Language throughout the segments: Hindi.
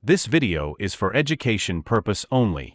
This video is for education purpose only.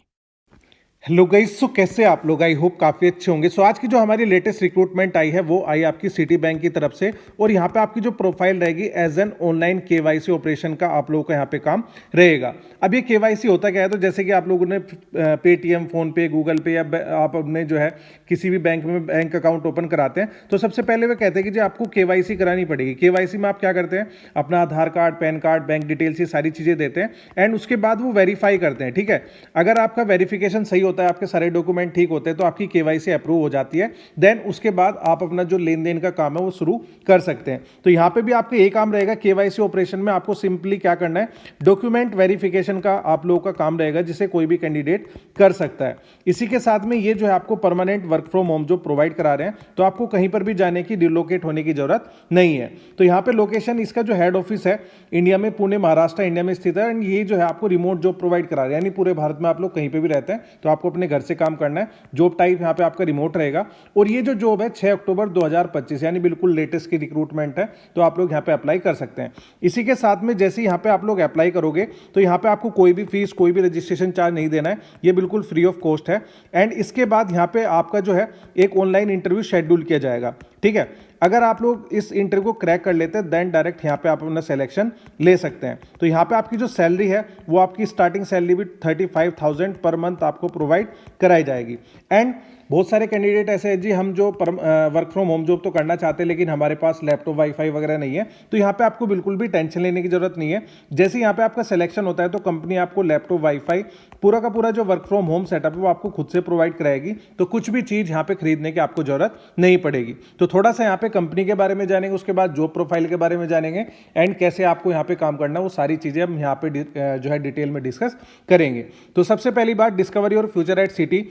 Hello guys, so कैसे आप लोग? आई होप काफ़ी अच्छे होंगे। सो आज की जो हमारी लेटेस्ट रिक्रूटमेंट आई है वो आई आपकी सिटी बैंक की तरफ से, और यहाँ पे आपकी जो प्रोफाइल रहेगी as an online KYC operation का आप लोगों का यहाँ पे काम रहेगा। अब ये केवाईसी होता क्या है, तो जैसे कि आप लोगों ने पेटीएम, फोन पे, गूगल पे या आप अपने जो है किसी भी बैंक में बैंक अकाउंट ओपन कराते हैं तो सबसे पहले वो कहते हैं कि जी आपको केवाईसी करानी पड़ेगी। केवाईसी में आप क्या करते हैं, अपना Aadhaar card, pan card, bank details, ये सारी चीज़ें देते हैं एंड उसके बाद वो वेरीफाई करते हैं। ठीक है, अगर आपका वेरिफिकेशन सही होता है, आपके सारे डॉक्यूमेंट ठीक होते हैं तो आपकी केवाईसी अप्रूव हो जाती है। देन उसके बाद आप अपना जो लेन देन का काम है वो शुरू कर सकते हैं। तो यहाँ पे भी आपका एक काम रहेगा केवाईसी ऑपरेशन में, आपको सिंपली क्या करना है, डॉक्यूमेंट वेरिफिकेशन का आप लोगों का काम रहेगा, जिसे कोई भी कैंडिडेट कर सकता है। इसी के साथ में ये जो है आपको परमानेंट वर्क फ्रॉम होम जो प्रोवाइड करा रहे हैं, तो आपको कहीं पर भी जाने की, रिलोकेट होने की जरूरत नहीं है। तो यहाँ पे लोकेशन इसका जो हेड ऑफिस है इंडिया में, पुणे महाराष्ट्र इंडिया में स्थित है। एंड ये जो है आपको रिमोट जॉब प्रोवाइड करा रहे हैं, यानी पूरे भारत में आप लोग कहीं पे भी रहते हैं तो आपको अपने घर से काम करना है। जॉब टाइप यहाँ पे आपका रिमोट रहेगा। और ये जो जॉब है 6 अक्टूबर 2025 यानी बिल्कुल लेटेस्ट की रिक्रूटमेंट है, तो आप लोग यहाँ पे अप्लाई कर सकते हैं। इसी के साथ में जैसे यहाँ पे आप लोग अप्लाई करोगे तो यहाँ पे आपको कोई भी फीस, कोई भी रजिस्ट्रेशन चार्ज नहीं देना है, ये बिल्कुल फ्री ऑफ कॉस्ट है। एंड इसके बाद यहाँ पे आपका जो है एक ऑनलाइन इंटरव्यू शेड्यूल किया जाएगा। ठीक है, अगर आप लोग इस इंटरव्यू को क्रैक कर लेते हैं देन डायरेक्ट यहाँ पे आप अपना सिलेक्शन ले सकते हैं। तो यहाँ पे आपकी जो सैलरी है वो आपकी स्टार्टिंग सैलरी भी 35,000 पर मंथ आपको प्रोवाइड कराई जाएगी। एंड बहुत सारे कैंडिडेट ऐसे हैं जी, हम जो वर्क फ्रॉम होम जॉब तो करना चाहते हैं लेकिन हमारे पास लैपटॉप, वाईफाई वगैरह नहीं है, तो यहाँ पे आपको बिल्कुल भी टेंशन लेने की जरूरत नहीं है। जैसे यहाँ पे आपका सिलेक्शन होता है तो कंपनी आपको लैपटॉप, वाईफाई, पूरा का पूरा जो वर्क फ्रॉम होम सेटअप है वो आपको खुद से प्रोवाइड कराएगी। तो कुछ भी चीज़ यहाँ पे खरीदने की आपको जरूरत नहीं पड़ेगी। तो थोड़ा सा यहाँ पे कंपनी के बारे में जानेंगे, उसके बाद जॉब प्रोफाइल के बारे में जानेंगे एंड कैसे आपको यहाँ पे काम करना है, वो सारी चीज़ें हम यहाँ पे जो है डिटेल में डिस्कस करेंगे। तो सबसे पहली बात, discover your future at Citi.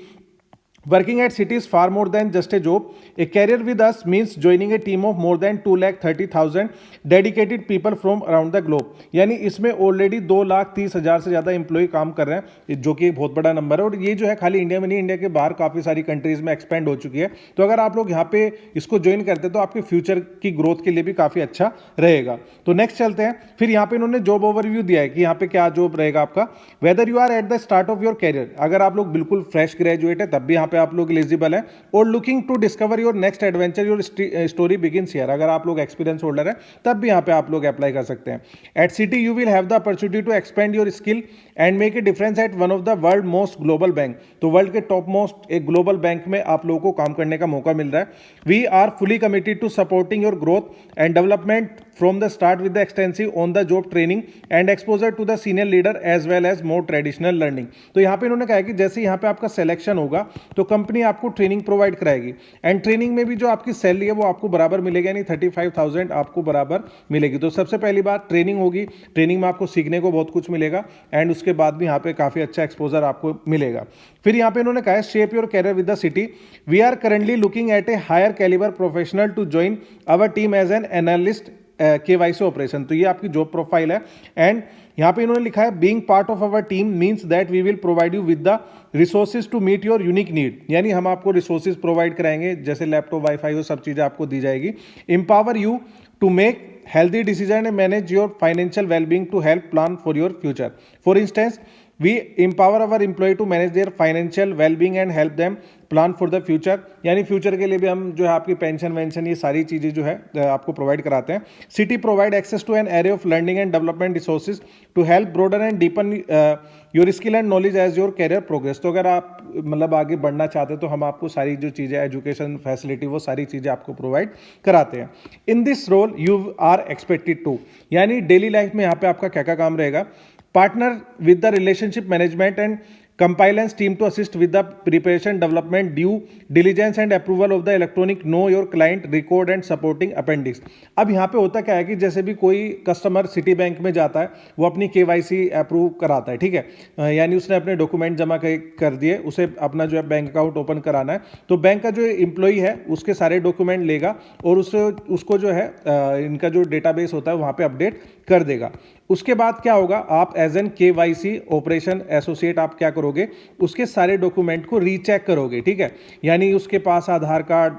Working at City is far more than just a job. A career with us means joining a team of more than 2,30,000 dedicated people from around the globe. यानी इसमें ऑलरेडी 2,30,000 से ज़्यादा एम्प्लॉय काम कर रहे हैं, जो कि बहुत बड़ा नंबर है। और ये जो है खाली इंडिया में नहीं, इंडिया के बाहर काफ़ी सारी कंट्रीज़ में एक्सपेंड हो चुकी है। तो अगर आप लोग यहाँ पे इसको ज्वाइन करते हैं तो आपके फ्यूचर की ग्रोथ के लिए भी काफ़ी अच्छा रहेगा। तो नेक्स्ट चलते हैं। फिर यहाँ पे इन्होंने जॉब ओवरव्यू दिया है कि यहाँ पे क्या जॉब रहेगा आपका। Whether you are at the start of your career, अगर आप लोग बिल्कुल फ्रेश ग्रेजुएट है तब भी यहाँ पे आप लोग एलिजिबल है। और looking to discover your next adventure, your story begins here, अगर आप लोग एक्सपीरियंस होल्डर है तब भी यहाँ पे आप लोग अप्लाई कर सकते हैं। At Citi you will have the opportunity to expand your skill and make a difference at one of the world most global bank. तो वर्ल्ड के टॉप मोस्ट एक ग्लोबल बैंक में आप लोगों को काम करने का मौका मिल रहा है। We are fully committed to supporting your growth and development from the start with the extensive on the job training and exposure to the senior leader as well as more traditional learning. तो यहाँ पे इन्होंने कहा है कि जैसे यहाँ पे आपका सिलेक्शन होगा तो कंपनी आपको ट्रेनिंग प्रोवाइड कराएगी एंड ट्रेनिंग में भी जो आपकी सैलरी है वो आपको बराबर मिलेगी, यानी 35,000 आपको बराबर मिलेगी। तो सबसे पहली बात ट्रेनिंग होगी, ट्रेनिंग में आपको सीखने को बहुत कुछ मिलेगा एंड उसके बाद भी यहाँ पे काफ़ी अच्छा एक्सपोजर आपको मिलेगा। फिर यहाँ पे इन्होंने कहा है shape your career with the Citi. We are currently looking at a higher calibre professional to join our team as an analyst KYC operation. तो ये आपकी जॉब प्रोफाइल है। एंड यहाँ पे इन्होंने लिखा है being part of our team means that we will provide you with the resources to meet your unique need, यानी हम आपको रिसोर्सेज प्रोवाइड कराएंगे, जैसे लैपटॉप, वाईफाई, वो सब चीज़ें आपको दी जाएगी। Empower you to make healthy decision and manage your financial well-being to help plan for your future. For instance, we empower our employee to manage their financial well-being and help them plan for the future, यानी फ्यूचर के लिए भी हम जो है आपकी पेंशन वेंशन ये सारी चीज़ें जो है आपको प्रोवाइड कराते हैं। Citi provide access to an array of learning and development resources to help broaden and deepen your skill and knowledge as your career progress. तो अगर आप मतलब आगे बढ़ना चाहते हैं तो हम आपको सारी जो चीज़ें, एजुकेशन फैसिलिटी, वो सारी चीज़ें आपको प्रोवाइड कराते हैं। In this role you are expected to, यानी डेली लाइफ में यहाँ पे आपका क्या क्या काम रहेगा। Partner with the relationship management and compliance team to assist with the preparation, development, due diligence and approval of the electronic know your client record and supporting appendix। अब यहाँ पे होता क्या है कि जैसे भी कोई कस्टमर सिटी बैंक में जाता है वो अपनी केवाईसी अप्रूव कराता है, ठीक है, यानी उसने अपने डॉक्यूमेंट जमा कर दिए, उसे अपना जो है बैंक अकाउंट ओपन कराना है। तो बैंक का जो एम्प्लॉई है उसके सारे डॉक्यूमेंट लेगा और उसको जो है इनका जो डेटाबेस होता है वहाँ पे अपडेट कर देगा। उसके बाद क्या होगा, आप as an KYC operation associate आप क्या करोगे, उसके सारे डॉक्यूमेंट को रीचेक करोगे, ठीक है। यानी उसके पास आधार कार्ड,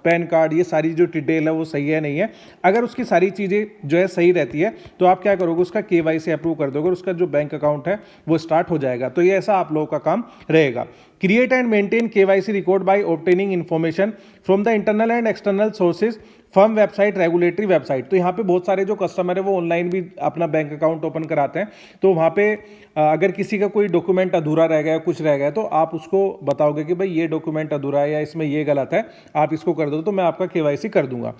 पैन कार्ड, ये सारी जो डिटेल है वो सही है नहीं है। अगर उसकी सारी चीज़ें जो है सही रहती है तो आप क्या करोगे, उसका KYC अप्रूव कर दोगे और उसका जो बैंक अकाउंट है वो स्टार्ट हो जाएगा। तो ये ऐसा आप लोगों का काम रहेगा। Create and maintain KYC record by obtaining information from the internal and external sources, firm website, regulatory website. तो यहाँ पे बहुत सारे जो कस्टमर है वो ऑनलाइन भी अपना बैंक अकाउंट ओपन कराते हैं। तो वहाँ पे अगर किसी का कोई डॉक्यूमेंट अधूरा रह गया, कुछ रह गया, तो आप उसको बताओगे कि भाई ये डॉक्यूमेंट अधूरा है या इसमें ये गलत है, आप इसको कर दो तो मैं आपका KYC कर दूंगा।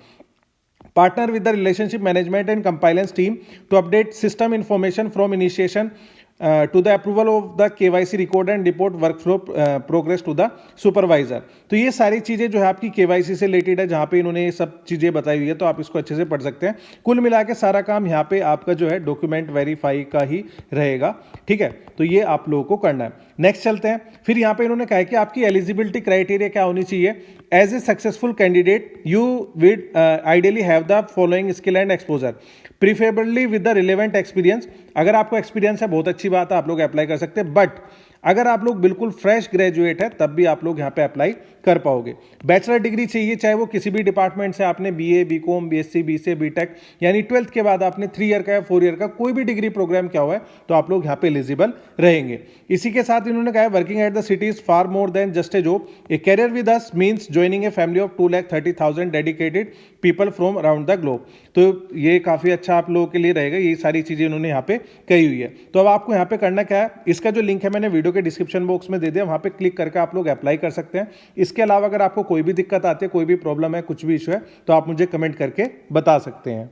Partner with the relationship management and compliance team to update system information from initiation to the approval of the KYC record and report workflow progress to the supervisor। तो ये सारी चीज़ें जो है आपकी KYC से रिलेटेड है, जहाँ पे इन्होंने ये सब चीज़ें बताई हुई है, तो आप इसको अच्छे से पढ़ सकते हैं। कुल मिला के सारा काम यहाँ पे आपका जो है डॉक्यूमेंट वेरीफाई का ही रहेगा, ठीक है। तो ये आप लोगों को करना है। नेक्स्ट चलते हैं। फिर यहाँ पे इन्होंने कहा है कि आपकी एलिजिबिलिटी क्राइटेरिया क्या होनी चाहिए। As a successful candidate you would ideally have the following skill and exposure, preferably with the relevant experience. अगर आपको एक्सपीरियंस है बहुत अच्छी बात है, आप लोग अप्लाई कर सकते हैं। बट अगर आप लोग बिल्कुल फ्रेश ग्रेजुएट है तब भी आप लोग यहाँ पे अप्लाई कर पाओगे। बैचलर डिग्री चाहिए, चाहे वो किसी भी डिपार्टमेंट से आपने BA, BCom, BSc, BCA, BTech यानी 12th के बाद आपने 3 ईयर का या 4 ईयर का कोई भी डिग्री प्रोग्राम क्या हुआ है तो आप लोग यहाँ पे एलिजिबल रहेंगे। इसी के साथ इन्होंने कहा है working at the city is far more than just a job, a career with us means joining a family of 2,30,000 dedicated people from around the globe. तो ये काफ़ी अच्छा आप लोगों के लिए रहेगा। ये सारी चीज़ें इन्होंने यहाँ पे कही हुई है। तो अब आपको यहाँ पे करना क्या है, इसका जो लिंक है मैंने वीडियो के डिस्क्रिप्शन बॉक्स में दे दिया, वहाँ पे क्लिक करके आप लोग अप्लाई कर सकते हैं। इसके अलावा अगर आपको कोई भी दिक्कत आती है, कोई भी प्रॉब्लम है, कुछ भी इशू है, तो आप मुझे कमेंट करके बता सकते हैं।